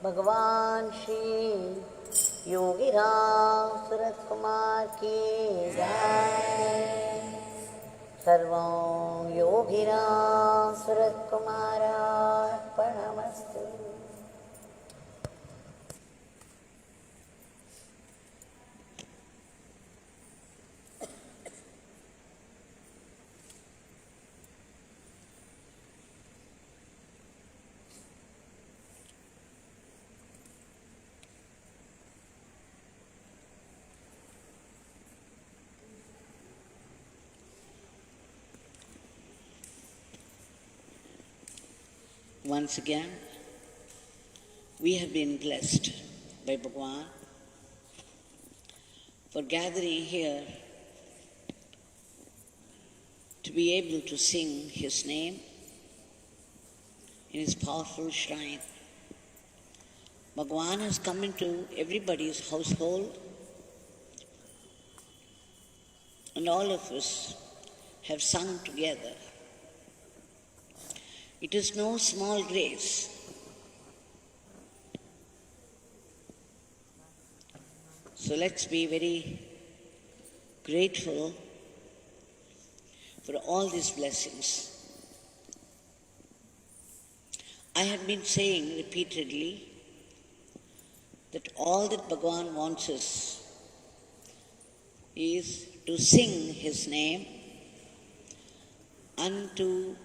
भगवान श्री योगी रामसूरतकुमार की जय। सर्वं योगी रामसूरतकुमारार्पणमस्तु। Once again, we have been blessed by Bhagwan for gathering here to be able to sing His name in His powerful shrine. Bhagwan has come into everybody's household, and all of us have sung together. It is no small grace. So let's be very grateful for all these blessings. I have been saying repeatedly that all that Bhagwan wants us is to sing His name and to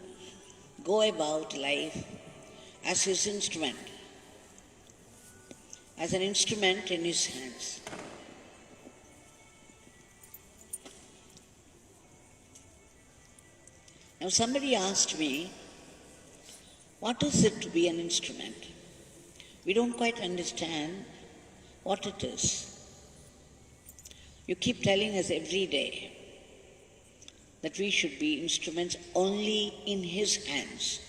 go about life as His instrument, as an instrument in His hands. Now somebody asked me, what is it to be an instrument? We don't quite understand what it is. You keep telling us every day that we should be instruments only in His hands.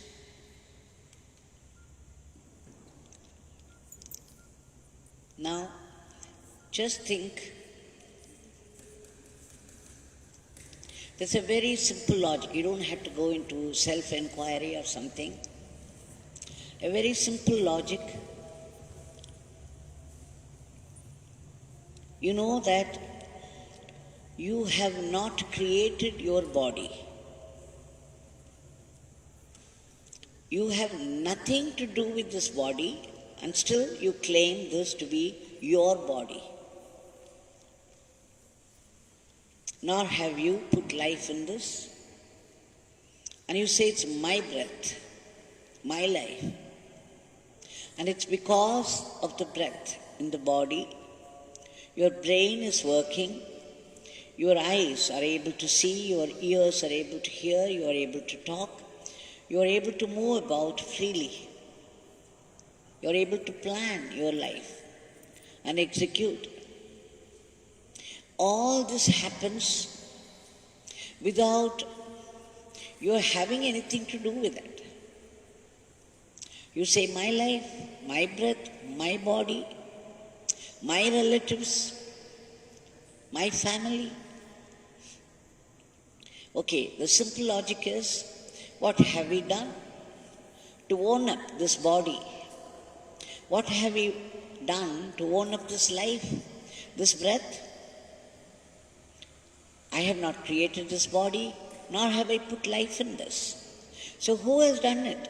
Now, just think, there's a very simple logic. You don't have to go into self-inquiry or something. A very simple logic. You know that you have not created your body. You have nothing to do with this body, and still you claim this to be your body. Nor have you put life in this. And you say it's my breath, my life. And it's because of the breath in the body, your brain is working, your eyes are able to see, your ears are able to hear, you are able to talk, you are able to move about freely. You are able to plan your life and execute. All this happens without your having anything to do with it. You say, my life, my breath, my body, my relatives, my family. Okay, the simple logic is, what have we done to own up this body? What have we done to own up this life, this breath? I have not created this body, nor have I put life in this. So who has done it?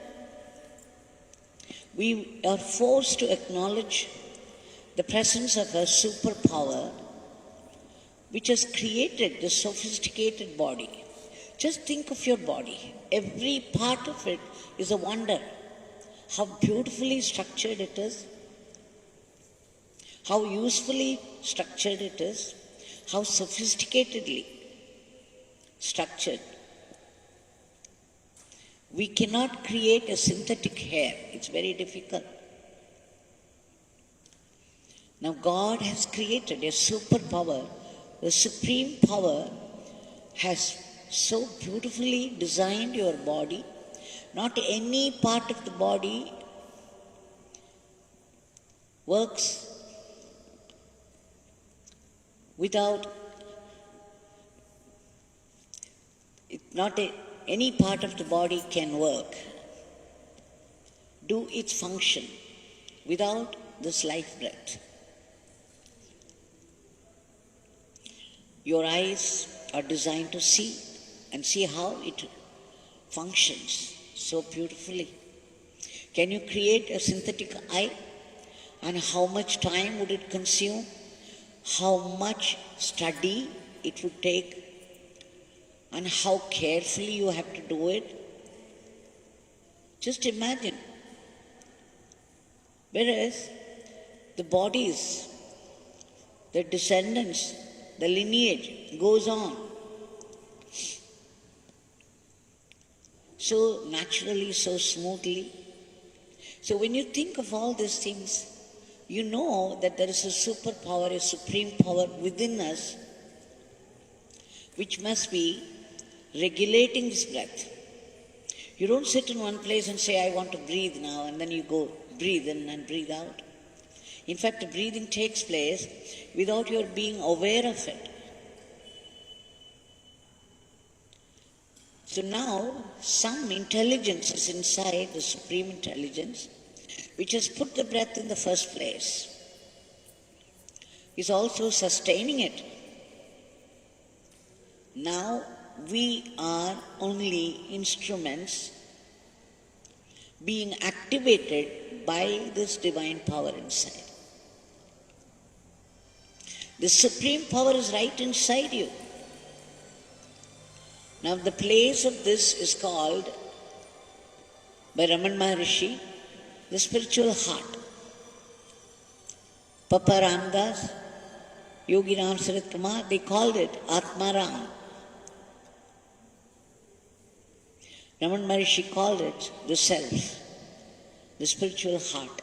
We are forced to acknowledge the presence of a superpower which has created this sophisticated body. Just think of your body. Every part of it is a wonder. How beautifully structured it is, how usefully structured it is, how sophisticatedly structured. We cannot create a synthetic hair. It's very difficult. Now God has created a superpower. The supreme power has so beautifully designed your body. Not any part of the body works without, any part of the body can work, do its function without this life breath. Your eyes are designed to see and see how it functions so beautifully. Can you create a synthetic eye? And how much time would it consume? How much study it would take? And how carefully you have to do it? Just imagine. Whereas the bodies, the descendants, the lineage goes on. So naturally, so smoothly. So when you think of all these things, you know that there is a superpower, a supreme power within us which must be regulating this breath. You don't sit in one place and say, I want to breathe now, and then you go breathe in and breathe out. In fact, the breathing takes place without your being aware of it. So now, some intelligence is inside, the supreme intelligence, which has put the breath in the first place, is also sustaining it. Now we are only instruments being activated by this divine power inside. The supreme power is right inside you. Now the place of this is called by Raman Maharishi the spiritual heart. Papa Ramdas, Yogi Ramsuratkumar, they called it Atmaram. Raman Maharishi called it the self, the spiritual heart.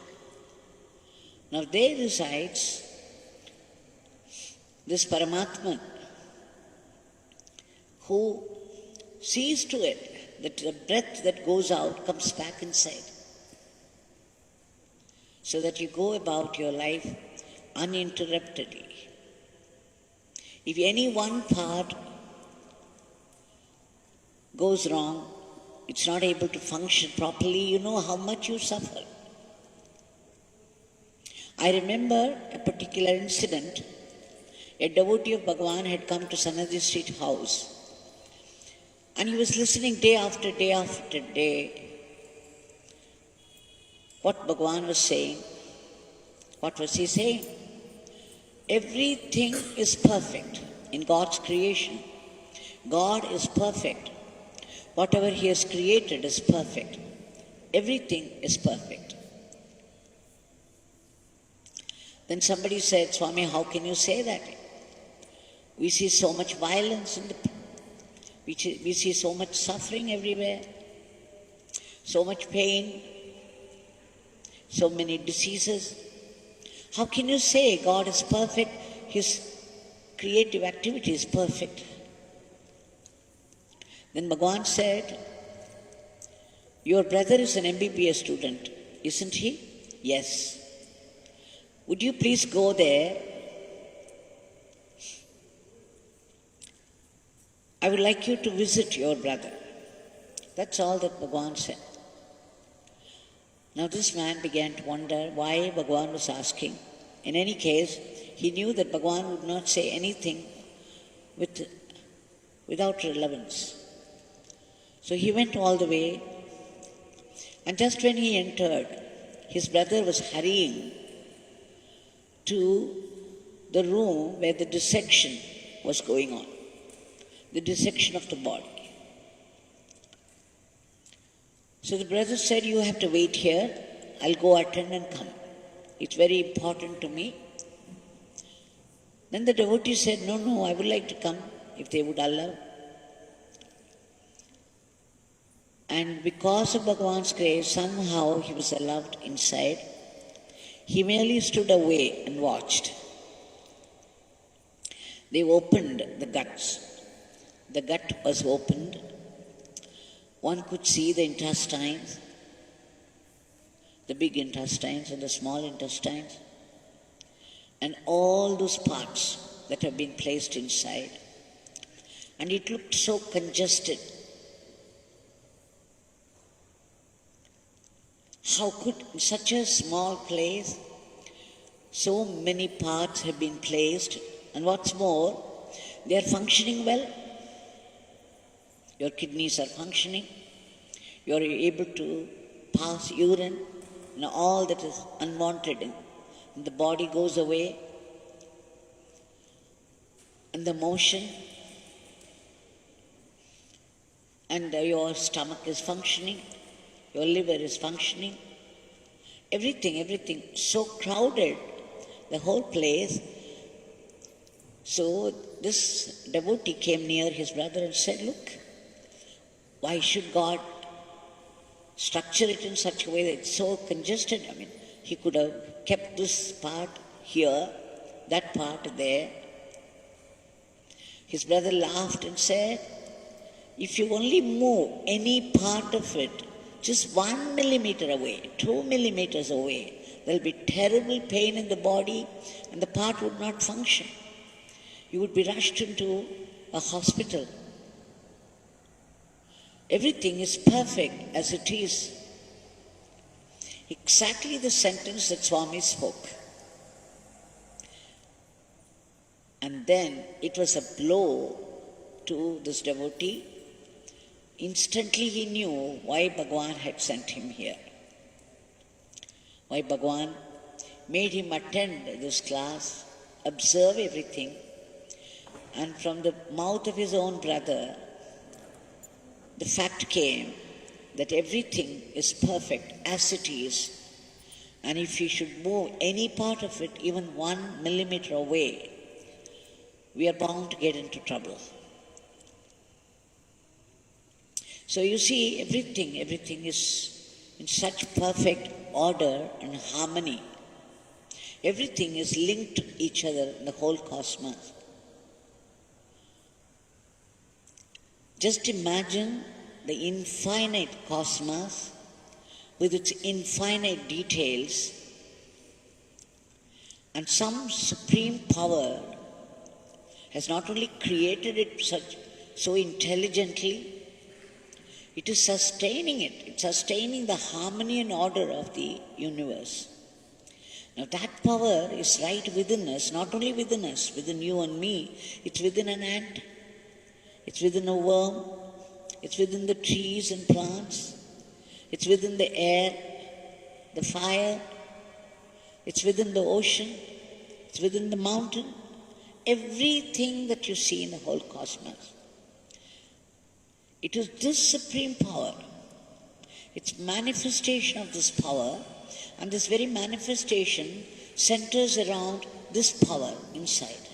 Now there resides this Paramatman who sees to it that the breath that goes out comes back inside, so that you go about your life uninterruptedly. If any one part goes wrong, it's not able to function properly, you know how much you suffer. I remember a particular incident. A devotee of Bhagwan had come to Sannidhi Street house, and he was listening day after day after day what Bhagwan was saying. What was he saying? Everything is perfect in God's creation. God is perfect. Whatever He has created is perfect. Everything is perfect. Then somebody said, Swami, how can you say that? We see so much violence in the we see so much suffering everywhere, so much pain, so many diseases. How can you say God is perfect? His creative activity is perfect. Then Bhagwan said, your brother is an MBBS student, isn't he? Yes. Would you please go there? I would like you to visit your brother. That's all that Bhagwan said. Now this man began to wonder why Bhagwan was asking. In any case, he knew that Bhagwan would not say anything without relevance. So he went all the way, and just when he entered, his brother was hurrying to the room where the dissection was going on, the dissection of the body. So the brother said, you have to wait here, I'll go attend and come. It's very important to me. Then the devotee said, no, I would like to come if they would allow. And because of Bhagwan's grace, somehow he was allowed inside. He merely stood away and watched. They opened the guts. The gut was opened. One could see the intestines, the big intestines and the small intestines, and all those parts that have been placed inside. And it looked so congested. How could in such a small place so many parts have been placed, and what's more, they are functioning well. Your kidneys are functioning, you are able to pass urine, and all that is unwanted in the body goes away, and the motion, and your stomach is functioning, your liver is functioning, everything, so crowded, the whole place. So this devotee came near his brother and said, look, why should God structure it in such a way that it's so congested? I mean, he could have kept this part here, that part there. His brother laughed and said, if you only move any part of it just 1 millimeter away, 2 millimeters away, there will be terrible pain in the body and the part would not function. You would be rushed into a hospital. Everything is perfect as it is. Exactly the sentence that Swami spoke. And then it was a blow to this devotee. Instantly he knew why Bhagwan had sent him here. Why Bhagwan made him attend this class, observe everything, and from the mouth of his own brother, the fact came that everything is perfect as it is, and if he should move any part of it even 1 millimeter away, we are bound to get into trouble. So you see, everything is in such perfect order and harmony. Everything is linked to each other in the whole cosmos. Just imagine the infinite cosmos with its infinite details, and some supreme power has not only created it so intelligently, it is sustaining it. It's sustaining the harmony and order of the universe. Now that power is right within us, not only within us, within you and me. It's within an ant, it's within a worm, it's within the trees and plants, it's within the air, the fire, it's within the ocean, it's within the mountain. Everything that you see in the whole cosmos. It is this supreme power, its manifestation of this power, and this very manifestation centers around this power inside.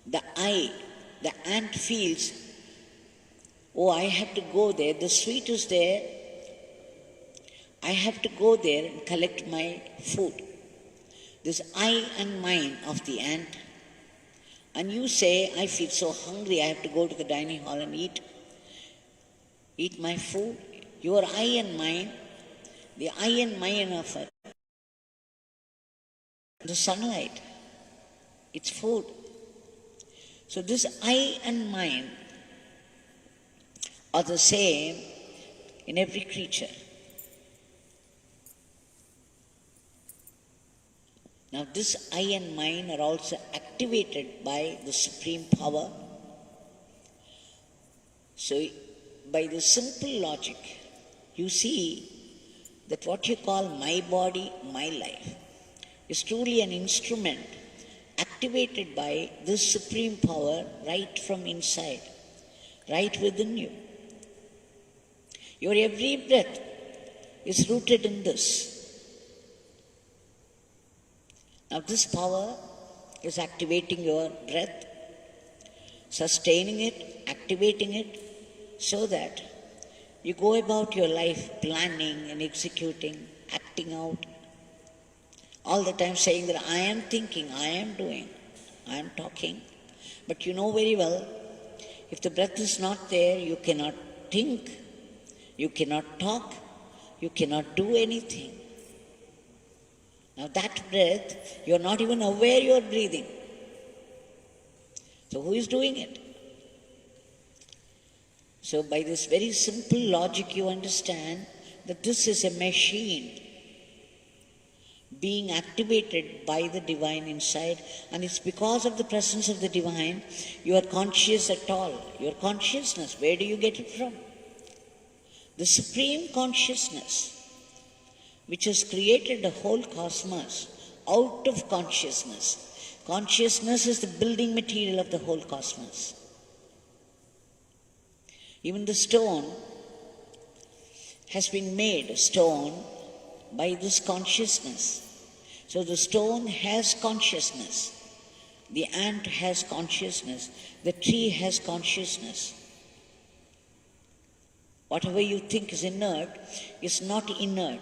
The eye, the ant feels, oh, I have to go there, the sweet is there, I have to go there and collect my food. This I and mine of the ant. And you say, I feel so hungry, I have to go to the dining hall and eat my food. Your I and mine, the I and mine of it, the sunlight, it's food. So this I and mine are the same in every creature. Now this I and mine are also activated by the supreme power. So by the simple logic, you see that what you call my body, my life, is truly an instrument activated by this supreme power right from inside, right within you. Your every breath is rooted in this. Now this power is activating your breath, sustaining it, activating it, so that you go about your life planning and executing, acting out, all the time saying that I am thinking, I am doing, I am talking. But you know very well, if the breath is not there, you cannot think, you cannot talk, you cannot do anything. Now that breath, you are not even aware you are breathing. So who is doing it? So by this very simple logic you understand that this is a machine being activated by the divine inside, and it's because of the presence of the divine you are conscious at all. Your consciousness, where do you get it from? The supreme consciousness, which has created the whole cosmos out of consciousness. Consciousness is the building material of the whole cosmos. Even the stone has been made stone by this consciousness. So the stone has consciousness. The ant has consciousness. The tree has consciousness. Whatever you think is inert is not inert.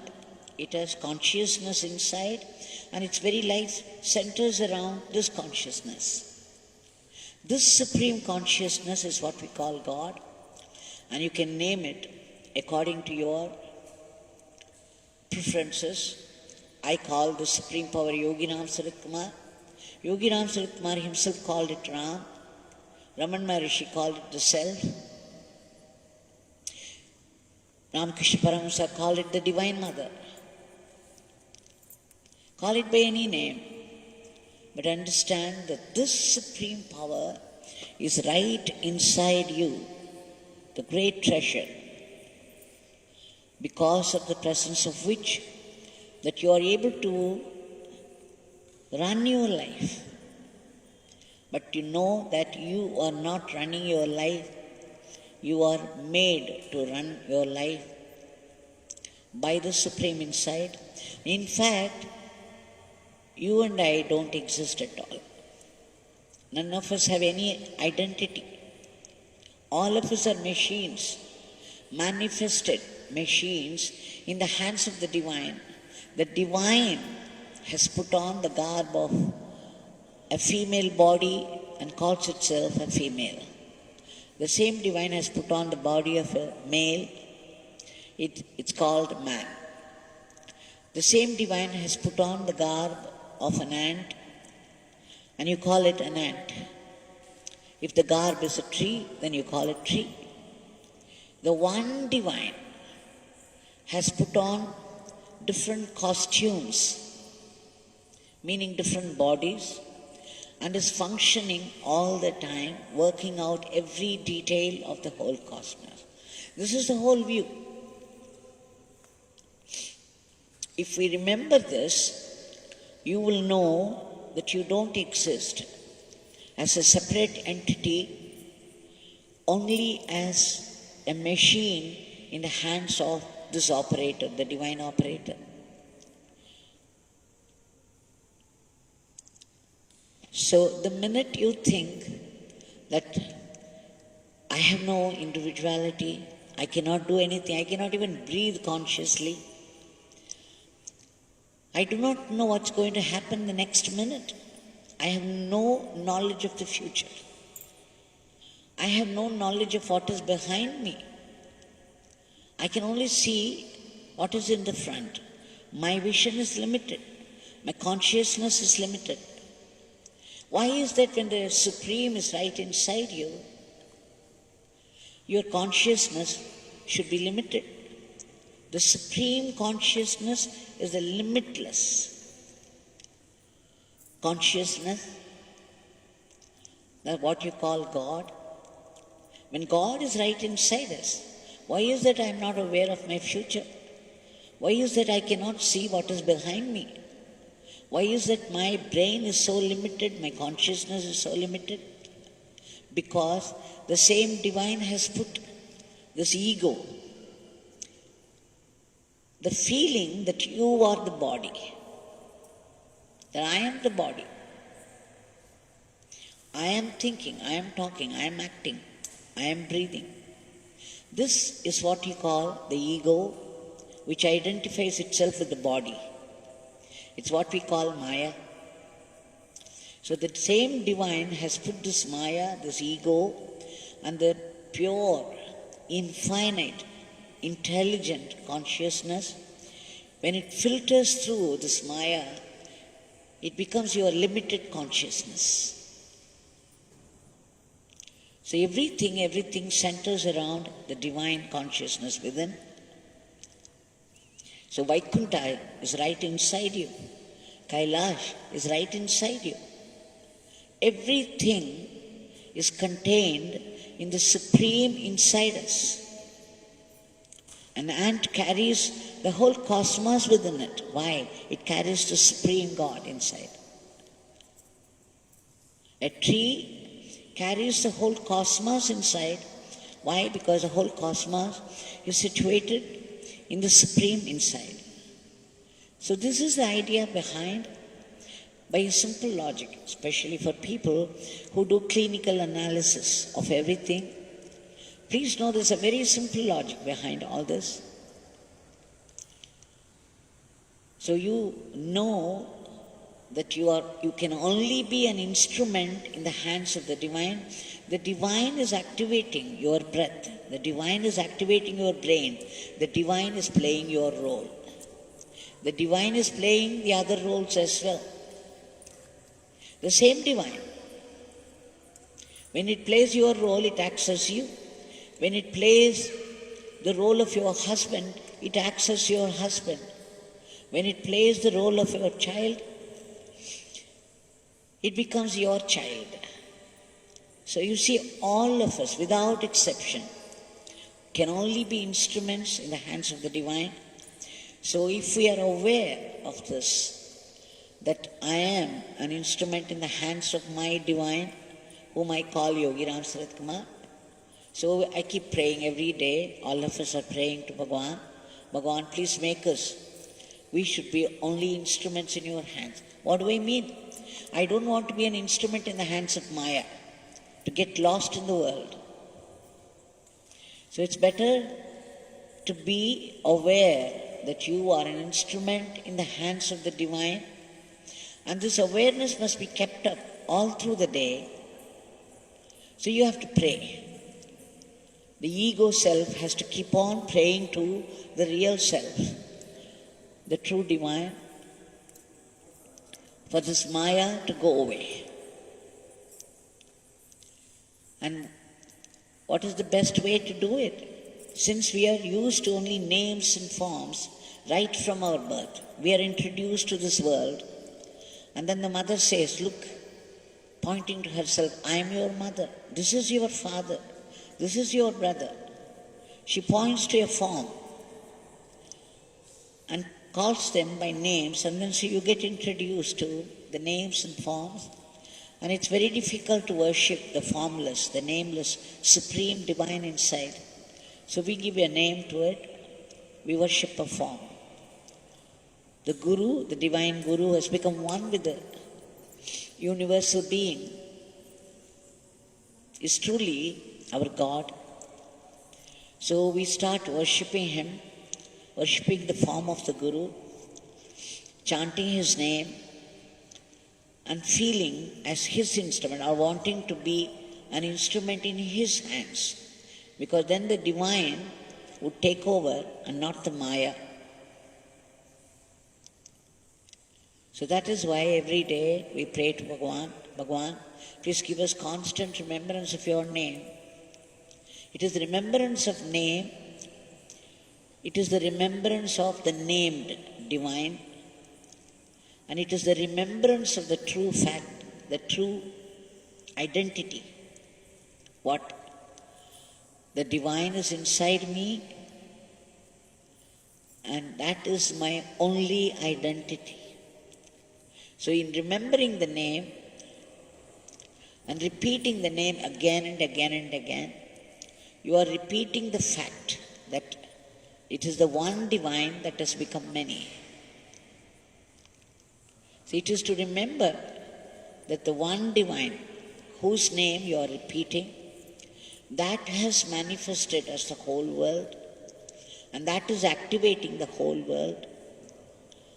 It has consciousness inside, and its very life centers around this consciousness. This supreme consciousness is what we call God, and you can name it according to your preferences. I call the supreme power Yogi Ramsuratkumar. Yogi Ramsuratkumar himself called it Ram. Raman Maharishi called it the Self. Ramakrishna Paramahamsa called it the Divine Mother. Call it by any name, but understand that this supreme power is right inside you, the great treasure, because of the presence of which that you are able to run your life. But you know that you are not running your life. You are made to run your life by the Supreme inside. In fact, you and I don't exist at all. None of us have any identity. All of us are machines, manifested machines in the hands of the divine. The divine has put on the garb of a female body and calls itself a female. The same divine has put on the body of a male. It's called man. The same divine has put on the garb of an ant, and you call it an ant. If the garb is a tree, then you call it tree. The one divine has put on different costumes, meaning different bodies, and is functioning all the time, working out every detail of the whole cosmos. This is the whole view. If we remember this, you will know that you don't exist as a separate entity, only as a machine in the hands of this operator, the divine operator. So the minute you think that I have no individuality, I cannot do anything, I cannot even breathe consciously, I do not know what's going to happen the next minute. I have no knowledge of the future. I have no knowledge of what is behind me. I can only see what is in the front. My vision is limited. My consciousness is limited. Why is that when the Supreme is right inside you, your consciousness should be limited? The Supreme Consciousness is the limitless consciousness, that's what you call God. When God is right inside us, why is that I am not aware of my future? Why is that I cannot see what is behind me? Why is that my brain is so limited, my consciousness is so limited? Because the same divine has put this ego, the feeling that you are the body, that I am the body. I am thinking, I am talking, I am acting, I am breathing. This is what you call the ego, which identifies itself with the body. It's what we call Maya. So the same divine has put this Maya, this ego, and the pure, infinite, intelligent consciousness. When it filters through this Maya, it becomes your limited consciousness. So everything centers around the divine consciousness within. So Vaikuntha is right inside you. Kailash is right inside you. Everything is contained in the Supreme inside us. An ant carries the whole cosmos within it. Why? It carries the Supreme God inside. A tree carries the whole cosmos inside. Why? Because the whole cosmos is situated in the Supreme inside. So this is the idea behind, by a simple logic, especially for people who do clinical analysis of everything. Please know there's a very simple logic behind all this. So you know that you can only be an instrument in the hands of the Divine. The Divine is activating your breath. The Divine is activating your brain. The Divine is playing your role. The Divine is playing the other roles as well. The same Divine. When it plays your role, it acts as you. When it plays the role of your husband, it acts as your husband. When it plays the role of your child, it becomes your child. So you see, all of us, without exception, can only be instruments in the hands of the Divine. So if we are aware of this, that I am an instrument in the hands of my Divine, whom I call Yogi Ramsuratkumar. So I keep praying every day. All of us are praying to Bhagwan. Bhagwan, please make us. We should be only instruments in your hands. What do I mean? I don't want to be an instrument in the hands of Maya, to get lost in the world. So it's better to be aware that you are an instrument in the hands of the Divine, and this awareness must be kept up all through the day. So you have to pray. The ego self has to keep on praying to the real self, the true Divine, for this Maya to go away. And what is the best way to do it? Since we are used to only names and forms right from our birth, we are introduced to this world, and then the mother says, look, pointing to herself, I am your mother, this is your father, this is your brother. She points to a form and calls them by names, and then so you get introduced to the names and forms. And it's very difficult to worship the formless, the nameless, Supreme Divine inside. So we give a name to it, we worship a form. The Guru, the Divine Guru, has become one with the universal being, is truly our God. So we start worshipping Him, worshipping the form of the Guru, chanting His name, and feeling as His instrument, or wanting to be an instrument in His hands. Because then the Divine would take over and not the Maya. So that is why every day we pray to Bhagwan, Bhagwan, please give us constant remembrance of your name. It is the remembrance of name, it is the remembrance of the named Divine, and it is the remembrance of the true fact, the true identity. What? The Divine is inside me, and that is my only identity. So in remembering the name and repeating the name again and again and again, you are repeating the fact that it is the one Divine that has become many. So it is to remember that the one Divine, whose name you are repeating, that has manifested as the whole world, and that is activating the whole world.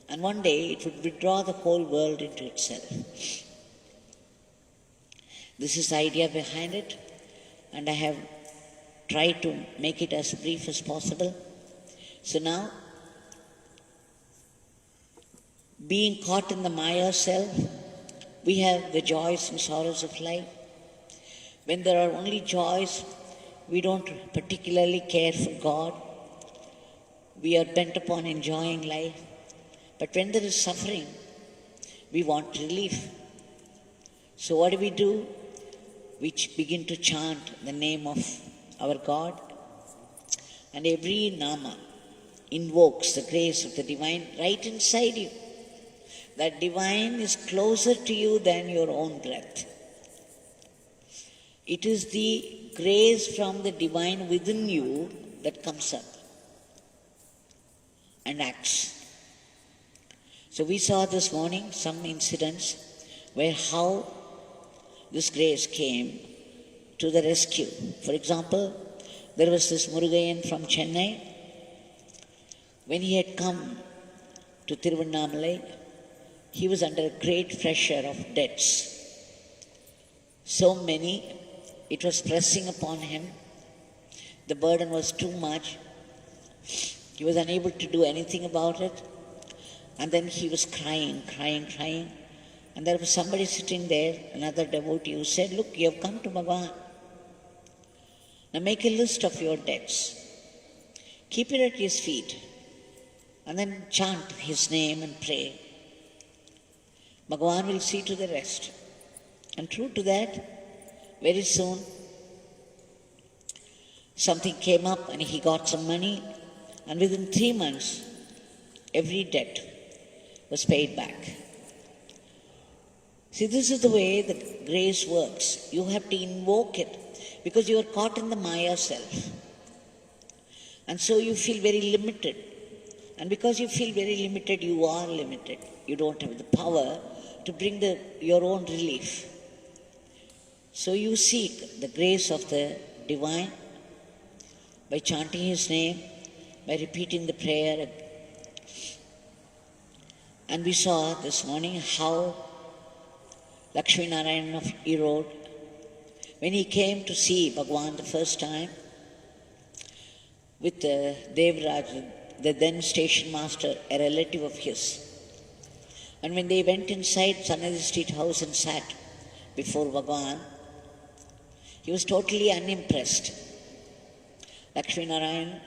And one day it would withdraw the whole world into itself. This is the idea behind it, and I have tried to make it as brief as possible. So now, being caught in the Maya self, we have the joys and sorrows of life. When there are only joys, we don't particularly care for God. we are bent upon enjoying life. But when there is suffering, we want relief. So what do? We begin to chant the name of our God. And every nama invokes the grace of the divine right inside you. That divine is closer to you than your own breath. It is the grace from the divine within you that comes up and acts. So we saw this morning some incidents where how this grace came to the rescue. For example, there was this Murugaiyyan from Chennai. When he had come to Tiruvannamalai, he was under great pressure of debts. So many, it was pressing upon him. The burden was too much. He was unable to do anything about it. And then he was crying. And there was somebody sitting there, another devotee, who said, "Look, you have come to Bhagwan. Now make a list of your debts. Keep it at his feet. And then chant his name and pray. Bhagwan will see to the rest." And true to that, very soon, something came up and he got some money. And within 3 months, every debt was paid back. See, this is the way the grace works. You have to invoke it because you are caught in the Maya self. And so you feel very limited. And because you feel very limited, you are limited. You don't have the power to bring your own relief. So you seek the grace of the divine by chanting his name, by repeating the prayer. And we saw this morning how Lakshminarayanan of Erode, when he came to see Bhagwan the first time with Devraj, the then station master, a relative of his. And when they went inside Sannidhi Street house and sat before Bhagwan, he was totally unimpressed. Lakshminarayanan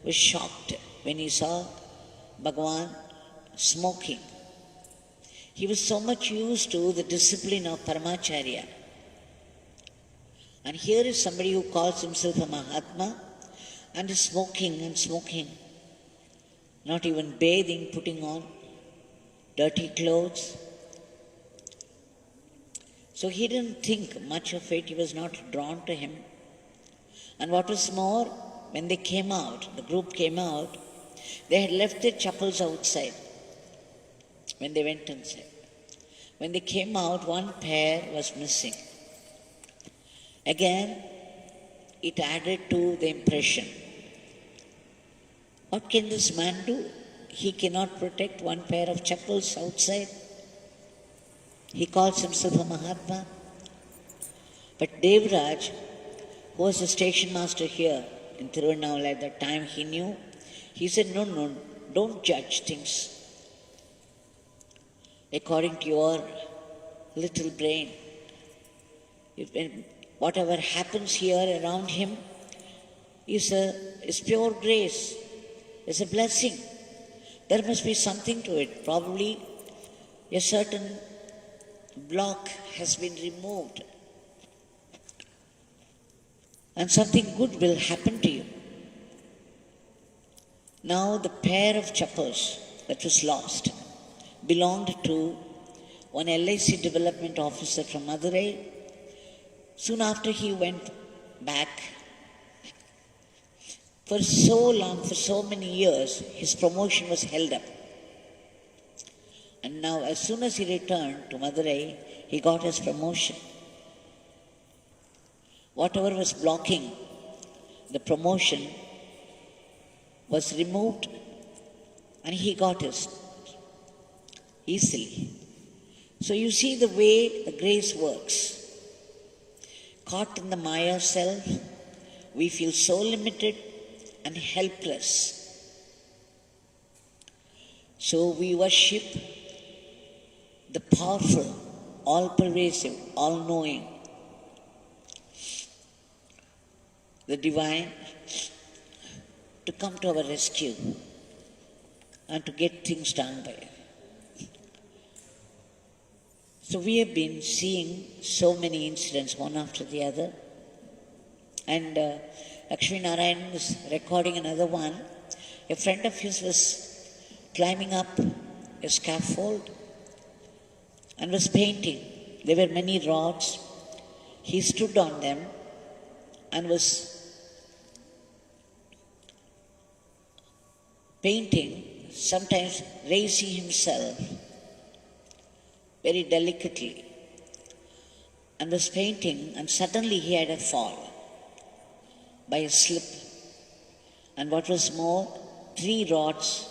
was shocked when he saw Bhagwan smoking. He was so much used to the discipline of Paramacharya. And here is somebody who calls himself a Mahatma and is smoking, not even bathing, putting on dirty clothes. So he didn't think much of it, he was not drawn to him. And what was more, when they came out, the group came out, they had left their chappals outside when they went inside. When they came out, one pair was missing. Again, it added to the impression. What can this man do? He cannot protect one pair of chappals outside. He calls himself a Mahatma. But Devraj, who was the station master here in Tiruvannamalai at that time, he knew. He said, no, don't judge things according to your little brain. Whatever happens here around him is pure grace, is a blessing. There must be something to it. Probably a certain block has been removed and something good will happen to you. Now the pair of chappals that was lost belonged to one LIC development officer from Madurai. Soon after he went back. For so long, for so many years, his promotion was held up. And now as soon as he returned to Madurai, he got his promotion. Whatever was blocking the promotion was removed and he got his easily. So you see the way the grace works. Caught in the Maya self, we feel so limited and helpless. So we worship the powerful, all-pervasive, all-knowing, the divine, to come to our rescue and to get things done by. So we have been seeing so many incidents, one after the other. And Lakshminarayanan is recording another one. A friend of his was climbing up a scaffold and was painting. There were many rods. He stood on them and was painting, sometimes raising himself very delicately, and was painting, and suddenly he had a fall by a slip. And what was more, 3 rods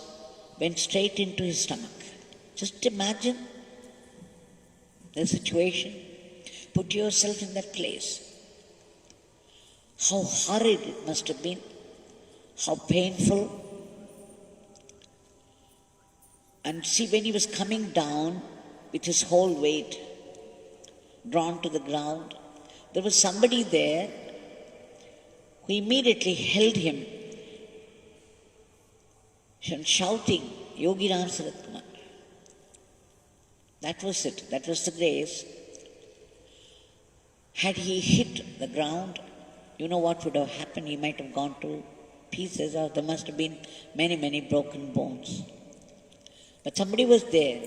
went straight into his stomach. Just imagine the situation. Put yourself in that place. How horrid it must have been. How painful. And see, when he was coming down with his whole weight drawn to the ground, there was somebody there who immediately held him and shouting, Yogi Ramsuratkumar. That was it. That was the grace. Had he hit the ground, you know what would have happened? He might have gone to pieces, or there must have been many, many broken bones. But somebody was there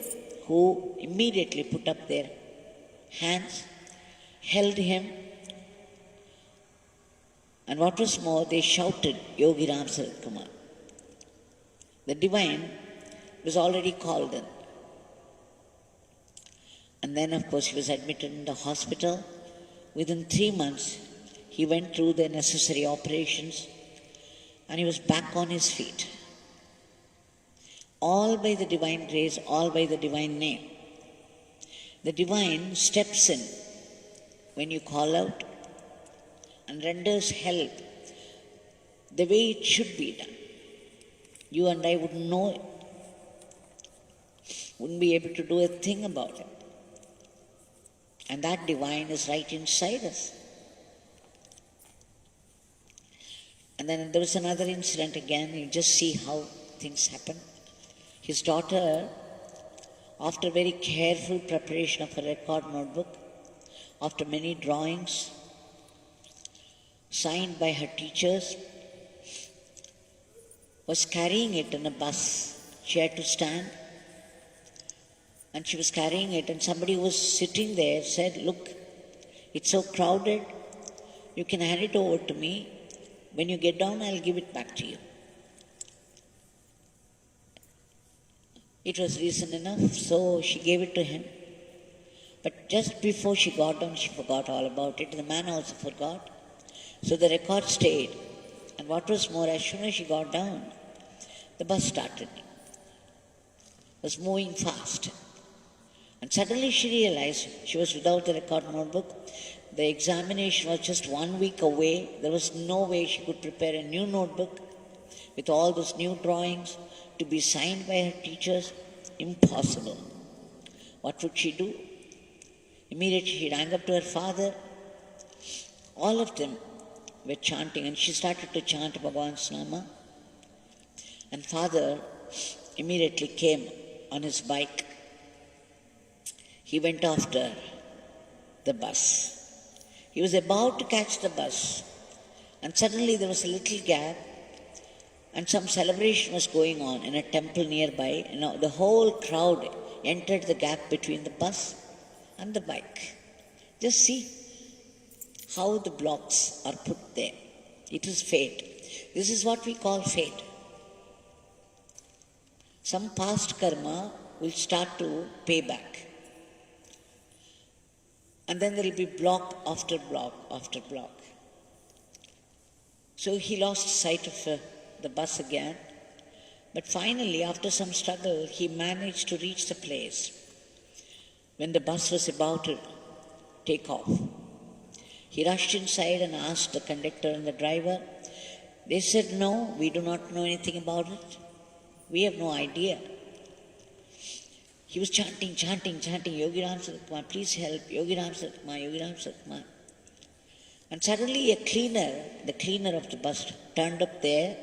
who immediately put up their hands, held him, and what was more, they shouted, Yogi Ramsuratkumar. The divine was already called in. And then, of course, he was admitted in the hospital. Within 3 months, he went through the necessary operations and he was back on his feet. All by the divine grace, all by the divine name. The divine steps in when you call out and renders help the way it should be done. You and I wouldn't know it, wouldn't be able to do a thing about it. And that divine is right inside us. And then there was another incident again. You just see how things happen. His daughter, after very careful preparation of a record notebook, after many drawings signed by her teachers, was carrying it in a bus. She had to stand and she was carrying it, and somebody who was sitting there said, look, it's so crowded, you can hand it over to me. When you get down, I'll give it back to you. It was reason enough, so she gave it to him. But just before she got down, she forgot all about it. The man also forgot. So the record stayed. And what was more, as soon as she got down, the bus started. It was moving fast. And suddenly she realized she was without the record notebook. The examination was just 1 week away. There was no way she could prepare a new notebook with all those new drawings to be signed by her teachers. Impossible. What would she do? Immediately she rang up to her father. All of them were chanting, and she started to chant Bhagwan's Nama. And father immediately came on his bike. He went after the bus. He was about to catch the bus, and suddenly there was a little gap, and some celebration was going on in a temple nearby. And now the whole crowd entered the gap between the bus and the bike. Just see how the blocks are put there. It is fate. This is what we call fate. Some past karma will start to pay back. And then there will be block after block after block. So he lost sight of the bus again. But finally, after some struggle, he managed to reach the place when the bus was about to take off. He rushed inside and asked the conductor and the driver. They said, no, we do not know anything about it. We have no idea. He was chanting, Yogi Ramsuratkumar, please help, Yogi Ramsuratkumar, Yogi Ramsuratkumar. And suddenly a cleaner, the cleaner of the bus, turned up there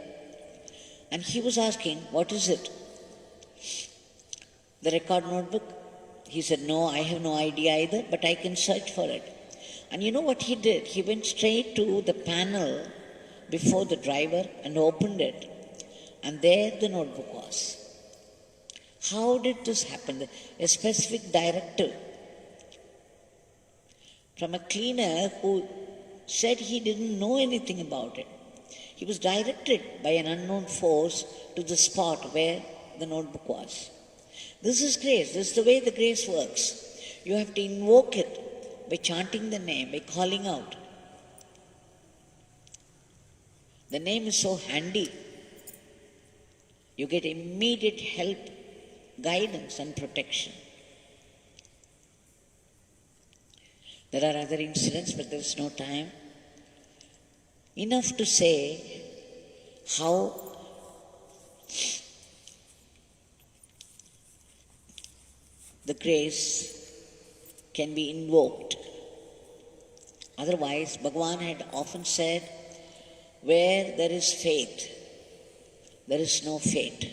And he was asking, what is it? The record notebook? He said, no, I have no idea either, but I can search for it. And you know what he did? He went straight to the panel before the driver and opened it. And there the notebook was. How did this happen? A specific directive from a cleaner who said he didn't know anything about it. He was directed by an unknown force to the spot where the notebook was. This is grace. This is the way the grace works. You have to invoke it by chanting the name, by calling out. The name is so handy. You get immediate help, guidance and protection. There are other incidents, but there is no time. Enough to say how the grace can be invoked. Otherwise, Bhagwan had often said, where there is faith, there is no fate.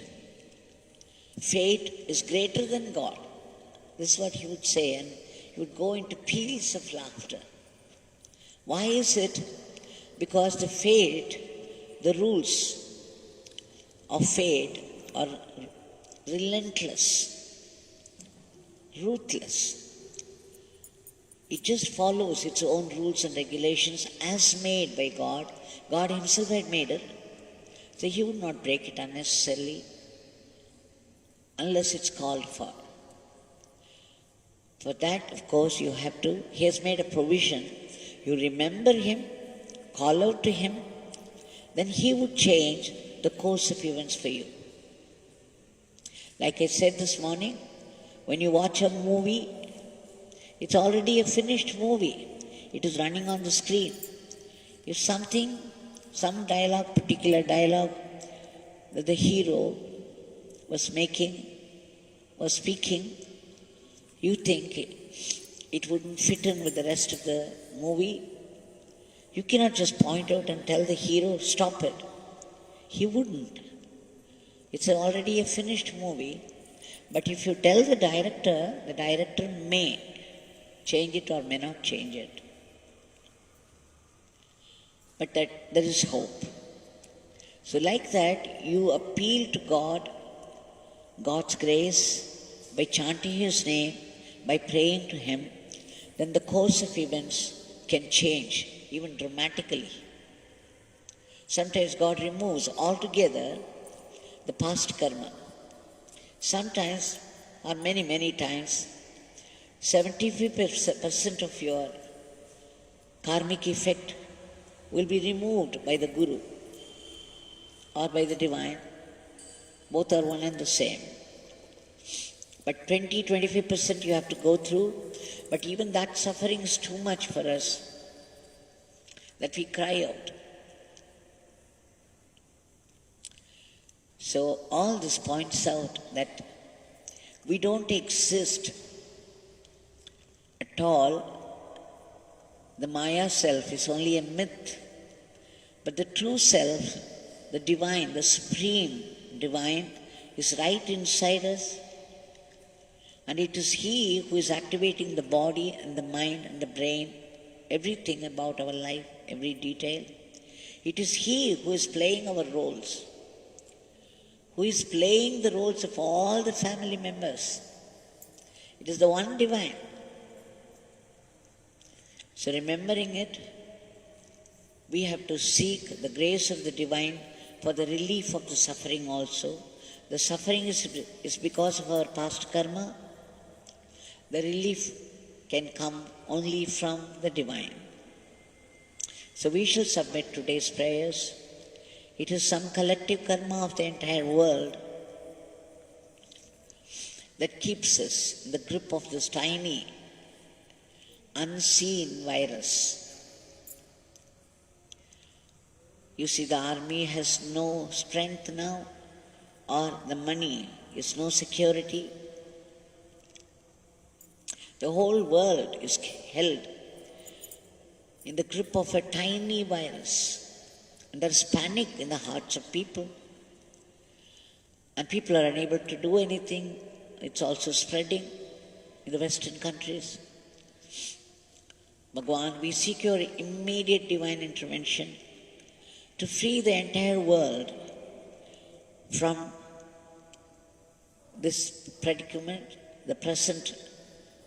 Fate is greater than God. This is what he would say, and he would go into peals of laughter. Why is it? Because the fate, the rules of fate are relentless, ruthless. It just follows its own rules and regulations as made by God. God himself had made it, so he would not break it unnecessarily unless it's called for. For that, of course, you have to, he has made a provision. You remember him, call out to him, then he would change the course of events for you. Like I said this morning, when you watch a movie, it's already a finished movie. It is running on the screen. If something, some dialogue, particular dialogue that the hero was speaking, you think it wouldn't fit in with the rest of the movie, you cannot just point out and tell the hero, stop it. He wouldn't. It's already a finished movie. But if you tell the director may change it or may not change it. But that there is hope. So like that, you appeal to God, God's grace, by chanting his name, by praying to him, then the course of events can change, even dramatically. Sometimes God removes altogether the past karma. Sometimes, or many, many times, 75% of your karmic effect will be removed by the Guru or by the Divine. Both are one and the same. But 20-25% you have to go through. But even that suffering is too much for us, that we cry out. So all this points out that we don't exist at all. The Maya self is only a myth. But the true self, the divine, the supreme divine, is right inside us. And it is he who is activating the body and the mind and the brain, everything about our life, every detail. It is he who is playing our roles, who is playing the roles of all the family members. It is the one divine. So remembering it, we have to seek the grace of the divine for the relief of the suffering also. The suffering is because of our past karma. The relief can come only from the divine. So we shall submit today's prayers. It is some collective karma of the entire world that keeps us in the grip of this tiny, unseen virus. You see, the army has no strength now, or the money is no security. The whole world is held in the grip of a tiny virus. And there is panic in the hearts of people. and people are unable to do anything. It's also spreading in the Western countries. Bhagwan, we seek your immediate divine intervention to free the entire world from this predicament, the present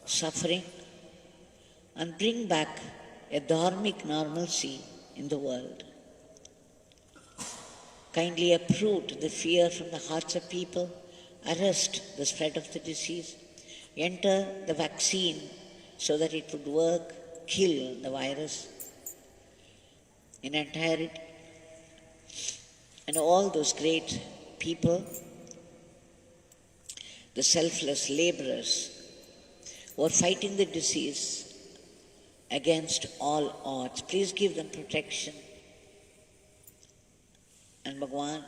suffering, and bring back a dharmic normalcy in the world. Kindly uproot the fear from the hearts of people, arrest the spread of the disease, enter the vaccine so that it would work, kill the virus in entirety. And all those great people, the selfless laborers who are fighting the disease against all odds, please give them protection. And Bhagwan,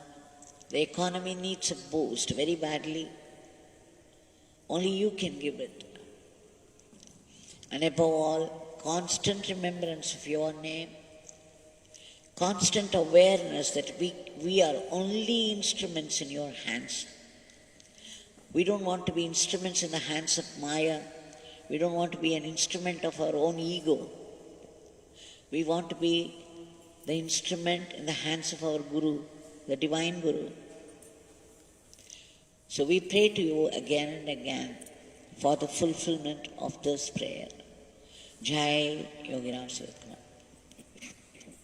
the economy needs a boost very badly. Only you can give it. And above all, constant remembrance of your name, constant awareness that we are only instruments in your hands. We don't want to be instruments in the hands of Maya. We don't want to be an instrument of our own ego. We want to be the instrument in the hands of our Guru, the Divine Guru. So we pray to you again and again for the fulfillment of this prayer. Jai Yogi Ramsuratkumar.